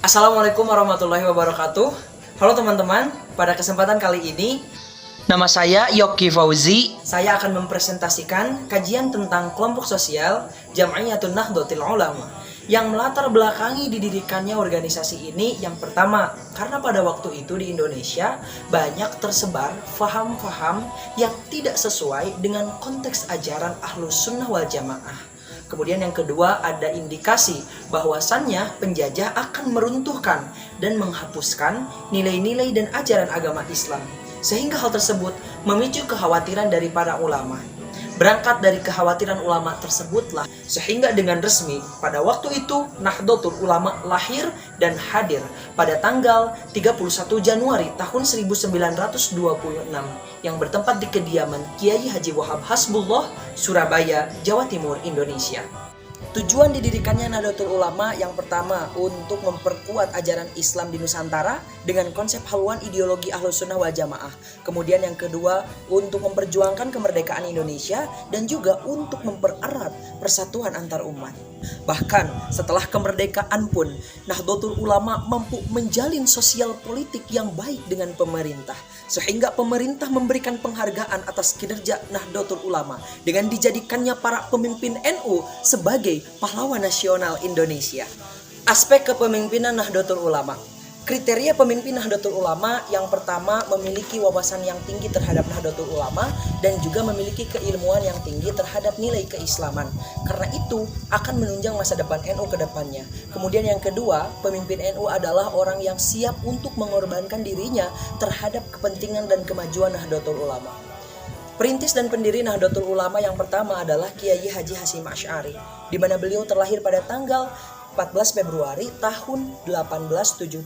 Assalamualaikum warahmatullahi wabarakatuh. Halo teman-teman, pada kesempatan kali ini nama saya Yoki Fauzi. Saya akan mempresentasikan kajian tentang kelompok sosial Jam'iyatun Nahdlatul Ulama yang melatar belakangi didirikannya organisasi ini. Yang pertama, karena pada waktu itu di Indonesia banyak tersebar faham-faham yang tidak sesuai dengan konteks ajaran Ahlus Sunnah wal Jamaah. Kemudian yang kedua, ada indikasi bahwasannya penjajah akan meruntuhkan dan menghapuskan nilai-nilai dan ajaran agama Islam. Sehingga hal tersebut memicu kekhawatiran dari para ulama. Berangkat dari kekhawatiran ulama tersebutlah sehingga dengan resmi pada waktu itu Nahdlatul Ulama lahir dan hadir pada tanggal 31 Januari tahun 1926 yang bertempat di kediaman Kiai Haji Wahab Hasbullah, Surabaya, Jawa Timur, Indonesia. Tujuan didirikannya Nahdlatul Ulama yang pertama untuk memperkuat ajaran Islam di Nusantara dengan konsep haluan ideologi Ahlus Sunnah wal Jamaah. Kemudian yang kedua untuk memperjuangkan kemerdekaan Indonesia dan juga untuk mempererat persatuan antar umat. Bahkan setelah kemerdekaan pun Nahdlatul Ulama mampu menjalin sosial politik yang baik dengan pemerintah. Sehingga pemerintah memberikan penghargaan atas kinerja Nahdlatul Ulama dengan dijadikannya para pemimpin NU sebagai pahlawan nasional Indonesia. Aspek kepemimpinan Nahdlatul Ulama. Kriteria pemimpin Nahdlatul Ulama yang pertama memiliki wawasan yang tinggi terhadap Nahdlatul Ulama dan juga memiliki keilmuan yang tinggi terhadap nilai keislaman. Karena itu akan menunjang masa depan NU ke depannya. Kemudian yang kedua, pemimpin NU adalah orang yang siap untuk mengorbankan dirinya terhadap kepentingan dan kemajuan Nahdlatul Ulama. Perintis dan pendiri Nahdlatul Ulama yang pertama adalah Kiai Haji Hasyim Asy'ari, di mana beliau terlahir pada tanggal 14 Februari tahun 1871.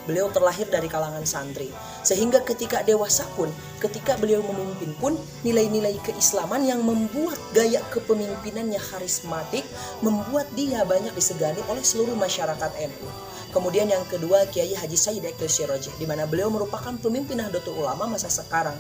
Beliau terlahir dari kalangan santri. Sehingga ketika dewasa pun, ketika beliau memimpin pun, nilai-nilai keislaman yang membuat gaya kepemimpinannya karismatik, membuat dia banyak disegani oleh seluruh masyarakat NU. Kemudian yang kedua, Kiai Haji Said Aqil Siraj, di mana beliau merupakan pemimpin Nahdlatul Ulama masa sekarang.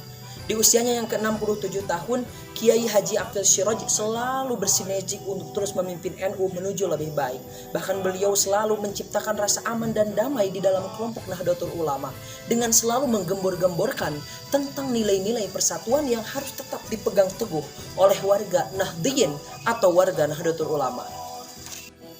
Di usianya yang ke-67 tahun, Kiai Haji Aqil Siraj selalu bersinergi untuk terus memimpin NU menuju lebih baik. Bahkan beliau selalu menciptakan rasa aman dan damai di dalam kelompok Nahdlatul Ulama dengan selalu menggembor-gemborkan tentang nilai-nilai persatuan yang harus tetap dipegang teguh oleh warga Nahdliyin atau warga Nahdlatul Ulama.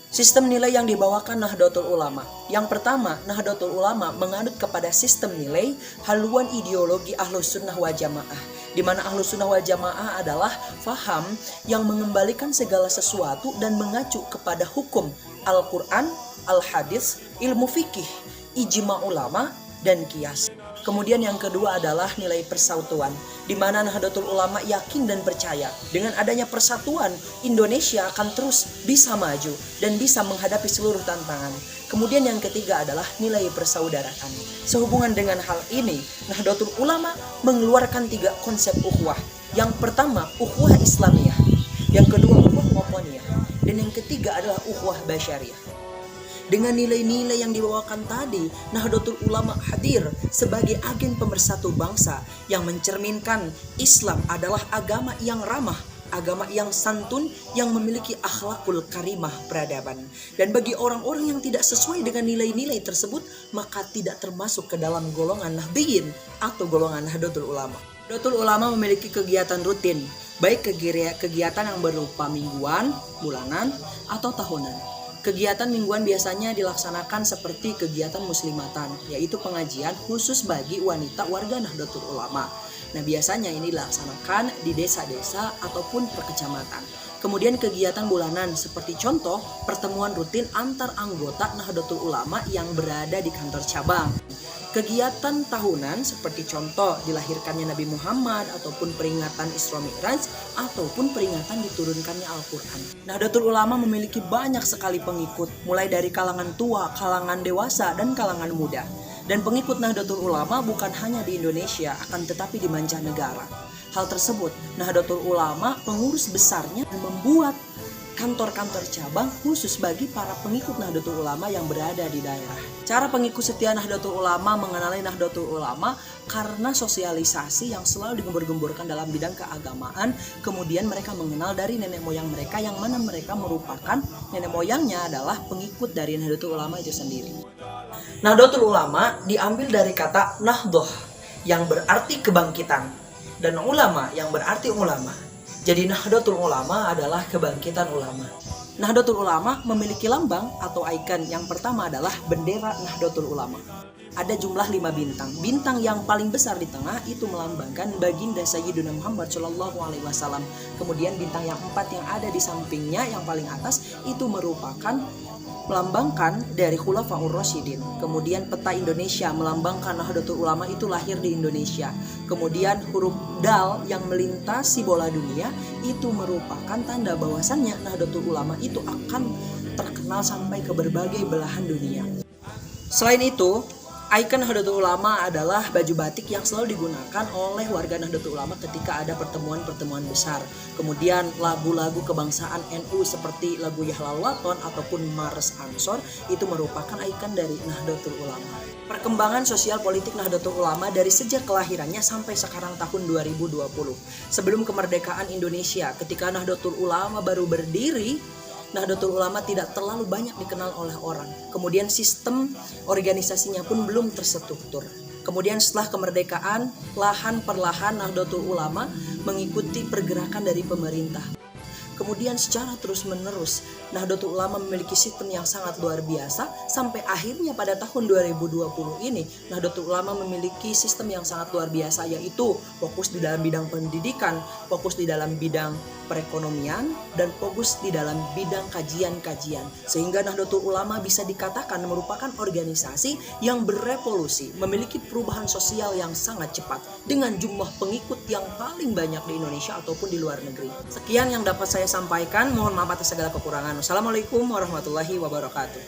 Sistem nilai yang dibawakan Nahdlatul Ulama. Yang pertama, Nahdlatul Ulama menganut kepada sistem nilai haluan ideologi Ahlus Sunnah wal Jamaah, di mana Ahlus Sunnah wal Jamaah adalah faham yang mengembalikan segala sesuatu dan mengacu kepada hukum Al-Quran, Al-Hadis, ilmu fikih, ijma ulama, dan qiyas. Kemudian yang kedua adalah nilai persatuan, di mana Nahdlatul Ulama yakin dan percaya dengan adanya persatuan Indonesia akan terus bisa maju dan bisa menghadapi seluruh tantangan. Kemudian yang ketiga adalah nilai persaudaraan. Sehubungan dengan hal ini, Nahdlatul Ulama mengeluarkan 3 konsep ukhuwah. Yang pertama, ukhuwah Islamiyah. Yang kedua, ukhuwah Wataniyah. Dan yang ketiga adalah ukhuwah Basyariyah. Dengan nilai-nilai yang dibawakan tadi, Nahdlatul Ulama hadir sebagai agen pemersatu bangsa yang mencerminkan Islam adalah agama yang ramah, agama yang santun, yang memiliki akhlakul karimah peradaban. Dan bagi orang-orang yang tidak sesuai dengan nilai-nilai tersebut, maka tidak termasuk ke dalam golongan Nahdliyin atau golongan Nahdlatul Ulama. Nahdlatul Ulama memiliki kegiatan rutin, baik kegiatan yang berupa mingguan, bulanan, atau tahunan. Kegiatan mingguan biasanya dilaksanakan seperti kegiatan muslimatan, yaitu pengajian khusus bagi wanita warga Nahdlatul Ulama. Nah, biasanya ini dilaksanakan di desa-desa ataupun per kecamatan. Kemudian kegiatan bulanan seperti contoh pertemuan rutin antar anggota Nahdlatul Ulama yang berada di kantor cabang. Kegiatan tahunan seperti contoh dilahirkannya Nabi Muhammad ataupun peringatan Isra Mi'raj ataupun peringatan diturunkannya Al-Quran. Nahdlatul Ulama memiliki banyak sekali pengikut, mulai dari kalangan tua, kalangan dewasa, dan kalangan muda. Dan pengikut Nahdlatul Ulama bukan hanya di Indonesia, akan tetapi di mancanegara. Hal tersebut, Nahdlatul Ulama pengurus besarnya membuat kantor-kantor cabang khusus bagi para pengikut Nahdlatul Ulama yang berada di daerah. Cara pengikut setia Nahdlatul Ulama mengenali Nahdlatul Ulama karena sosialisasi yang selalu digembur-gemburkan dalam bidang keagamaan. Kemudian mereka mengenal dari nenek moyang mereka, yang mana mereka merupakan nenek moyangnya adalah pengikut dari Nahdlatul Ulama itu sendiri. Nahdlatul Ulama diambil dari kata nahdoh yang berarti kebangkitan, dan ulama yang berarti ulama. Jadi Nahdlatul Ulama adalah kebangkitan ulama. Nahdlatul Ulama memiliki lambang atau ikon. Yang pertama adalah bendera Nahdlatul Ulama. Ada jumlah 5 bintang. Bintang yang paling besar di tengah itu melambangkan baginda Sayyiduna Muhammad SAW. Kemudian bintang yang 4 yang ada di sampingnya yang paling atas itu merupakan melambangkan dari Khulafaur Rasyidin. Kemudian peta Indonesia melambangkan Nahdlatul Ulama itu lahir di Indonesia. Kemudian huruf dal yang melintasi bola dunia itu merupakan tanda bahwasannya Nahdlatul Ulama itu akan terkenal sampai ke berbagai belahan dunia. Selain itu, ikon Nahdlatul Ulama adalah baju batik yang selalu digunakan oleh warga Nahdlatul Ulama ketika ada pertemuan-pertemuan besar. Kemudian lagu-lagu kebangsaan NU seperti lagu Yahlal Waton ataupun Mars Ansor itu merupakan ikon dari Nahdlatul Ulama. Perkembangan sosial politik Nahdlatul Ulama dari sejak kelahirannya sampai sekarang tahun 2020. Sebelum kemerdekaan Indonesia, ketika Nahdlatul Ulama baru berdiri, Nahdlatul Ulama tidak terlalu banyak dikenal oleh orang. Kemudian sistem organisasinya pun belum terstruktur. Kemudian setelah kemerdekaan, lahan perlahan Nahdlatul Ulama mengikuti pergerakan dari pemerintah. Kemudian secara terus-menerus Nahdlatul Ulama memiliki sistem yang sangat luar biasa sampai akhirnya pada tahun 2020 ini Nahdlatul Ulama memiliki sistem yang sangat luar biasa, yaitu fokus di dalam bidang pendidikan, fokus di dalam bidang perekonomian, dan fokus di dalam bidang kajian-kajian. Sehingga Nahdlatul Ulama bisa dikatakan merupakan organisasi yang berevolusi, memiliki perubahan sosial yang sangat cepat dengan jumlah pengikut yang paling banyak di Indonesia ataupun di luar negeri. Sekian yang dapat saya sampaikan, mohon maaf atas segala kekurangan. Wassalamualaikum warahmatullahi wabarakatuh.